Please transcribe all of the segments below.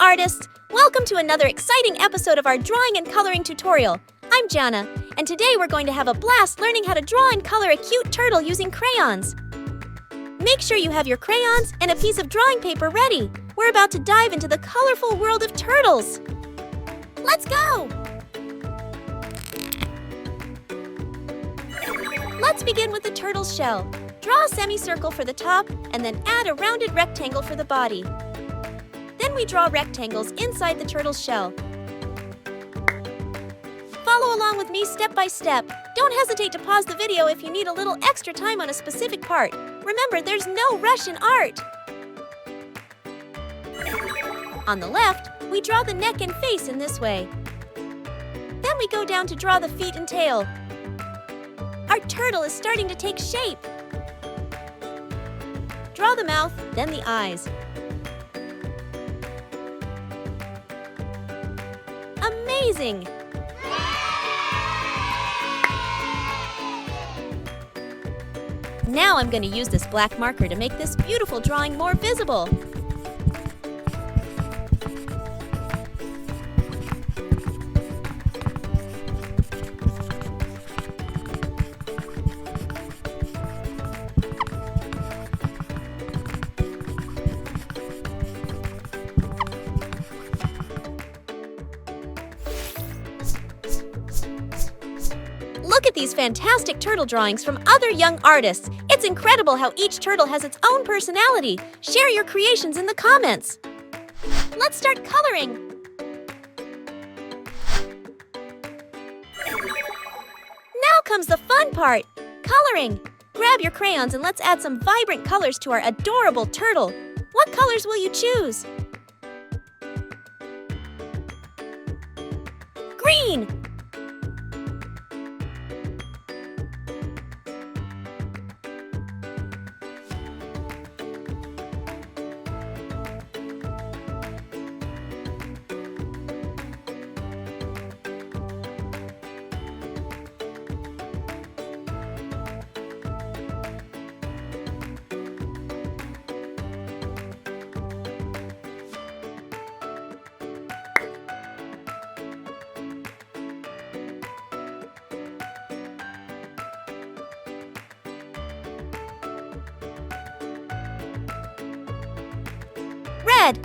artists! Welcome to another exciting episode of our drawing and coloring tutorial. I'm Jana, and today we're going to have a blast learning how to draw and color a cute turtle using crayons. Make sure you have your crayons and a piece of drawing paper ready. We're about to dive into the colorful world of turtles. Let's go! Let's begin with the turtle's shell. Draw a semicircle for the top and then add a rounded rectangle for the body. Then we draw rectangles inside the turtle's shell. Follow along with me step by step. Don't hesitate to pause the video if you need a little extra time on a specific part. Remember, there's no rush in art. On the left, we draw the neck and face in this way. Then we go down to draw the feet and tail. Our turtle is starting to take shape. Draw the mouth, then the eyes. Amazing! Now I'm going to use this black marker to make this beautiful drawing more visible. Look at these fantastic turtle drawings from other young artists. It's incredible how each turtle has its own personality. Share your creations in the comments. Let's start coloring. Now comes the fun part, coloring. Grab your crayons and let's add some vibrant colors to our adorable turtle. What colors will you choose? Green. Red.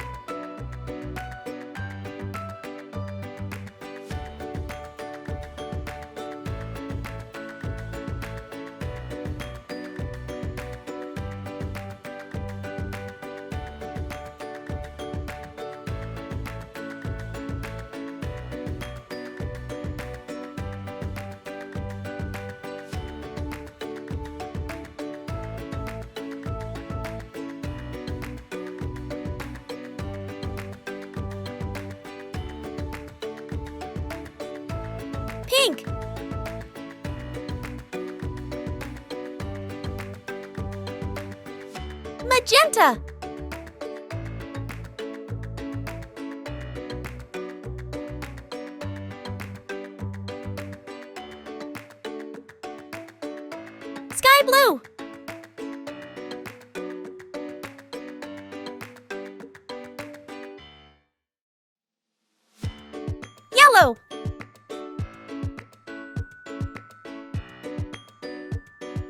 Pink. Magenta. Sky blue. Yellow.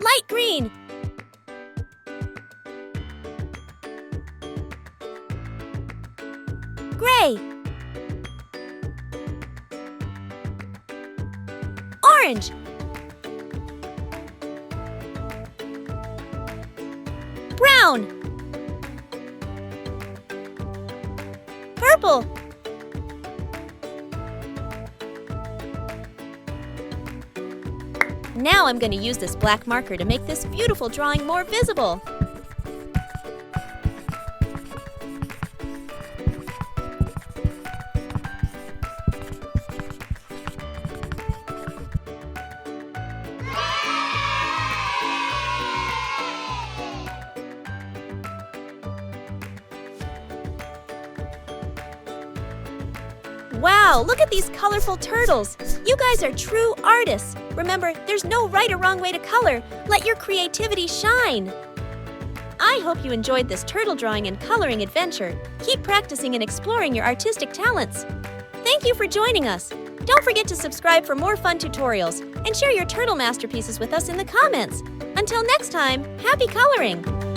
Light green. Gray. Orange. Brown. Purple. Now I'm going to use this black marker to make this beautiful drawing more visible. Wow, look at these colorful turtles. You guys are true artists. Remember, there's no right or wrong way to color. Let your creativity shine. I hope you enjoyed this turtle drawing and coloring adventure. Keep practicing and exploring your artistic talents. Thank you for joining us. Don't forget to subscribe for more fun tutorials and share your turtle masterpieces with us in the comments. Until next time, happy coloring!